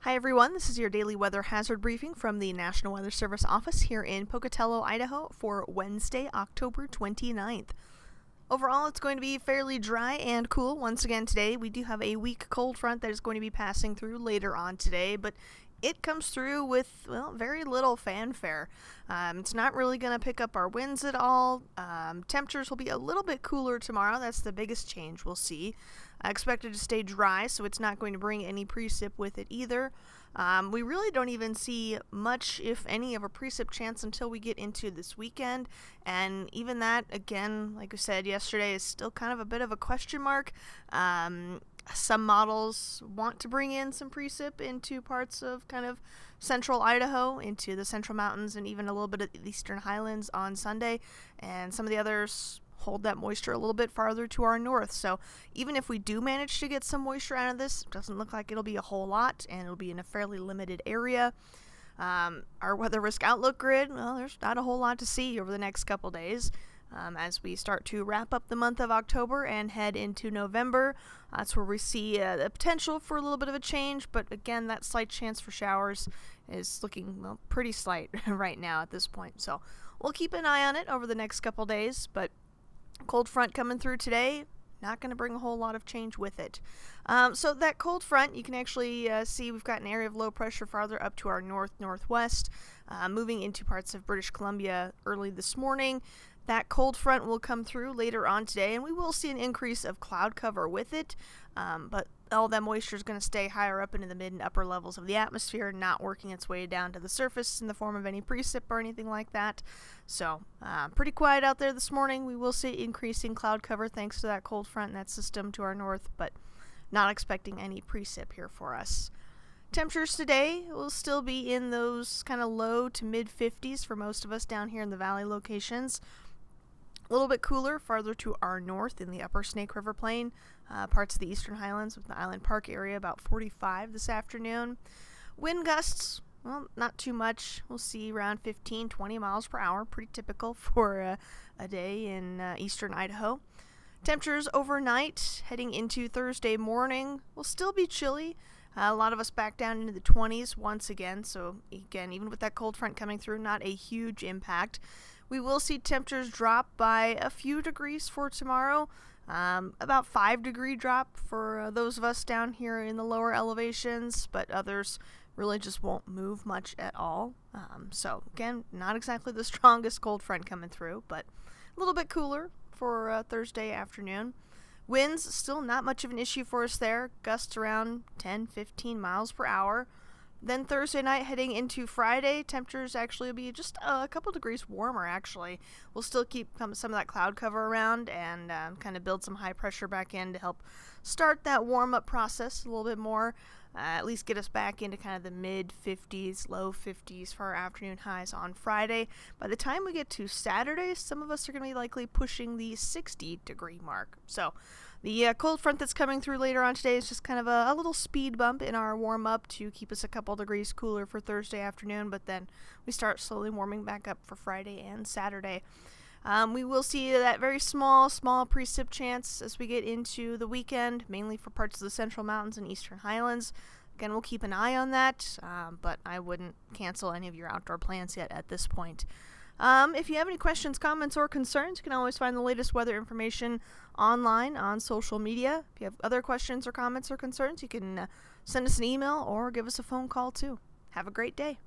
Hi everyone, this is your daily weather hazard briefing from the National Weather Service office here in Pocatello, Idaho for Wednesday, October 29th. Overall, it's going to be fairly dry and cool once again today. We do have a weak cold front that is going to be passing through later on today, but it comes through with, very little fanfare. It's not really going to pick up our winds at all. Temperatures will be a little bit cooler tomorrow. That's the biggest change we'll see. I expect it to stay dry, so it's not going to bring any precip with it either. We really don't even see much, if any, of a precip chance until we get into this weekend. And even that, again, like I said yesterday, is still kind of a bit of a question mark. Some models want to bring in some precip into parts of kind of central Idaho, into the central mountains, and even a little bit of the eastern highlands on Sunday. And some of the others hold that moisture a little bit farther to our north. So even if we do manage to get some moisture out of this, it doesn't look like it'll be a whole lot, and it'll be in a fairly limited area. Our weather risk outlook grid, there's not a whole lot to see over the next couple days. As we start to wrap up the month of October and head into November, that's where we see the potential for a little bit of a change, but again, that slight chance for showers is looking pretty slight right now at this point. So we'll keep an eye on it over the next couple days, but cold front coming through today, not going to bring a whole lot of change with it. So that cold front, you can actually see we've got an area of low pressure farther up to our northwest, moving into parts of British Columbia early this morning. That cold front will come through later on today, and we will see an increase of cloud cover with it, but all that moisture is going to stay higher up into the mid and upper levels of the atmosphere, not working its way down to the surface in the form of any precip or anything like that. So pretty quiet out there this morning. We will see increasing cloud cover thanks to that cold front and that system to our north, but not expecting any precip here for us. Temperatures today will still be in those kind of low to mid 50s for most of us down here in the valley locations. A little bit cooler farther to our north in the upper Snake River Plain, parts of the eastern highlands with the Island Park area, about 45 this afternoon. Wind gusts, not too much. We'll see around 15-20 miles per hour, pretty typical for a day in eastern Idaho. Temperatures overnight heading into Thursday morning will still be chilly. A lot of us back down into the 20s once again, so again, even with that cold front coming through, not a huge impact. We will see temperatures drop by a few degrees for tomorrow, about 5-degree drop for those of us down here in the lower elevations, but others really just won't move much at all. So again, not exactly the strongest cold front coming through, but a little bit cooler for Thursday afternoon. Winds, still not much of an issue for us there, gusts around 10-15 miles per hour. Then Thursday night heading into Friday, temperatures actually will be just a couple degrees warmer, actually. We'll still keep some of that cloud cover around and kind of build some high pressure back in to help start that warm-up process a little bit more, at least get us back into kind of the mid-50s, low 50s for our afternoon highs on Friday. By the time we get to Saturday, some of us are going to be likely pushing the 60-degree mark. So the cold front that's coming through later on today is just kind of a little speed bump in our warm-up to keep us a couple degrees cooler for Thursday afternoon, but then we start slowly warming back up for Friday and Saturday. We will see that very small precip chance as we get into the weekend, mainly for parts of the central mountains and eastern highlands. Again, we'll keep an eye on that, but I wouldn't cancel any of your outdoor plans yet at this point. If you have any questions, comments, or concerns, you can always find the latest weather information online on social media. If you have other questions or comments or concerns, you can send us an email or give us a phone call too. Have a great day.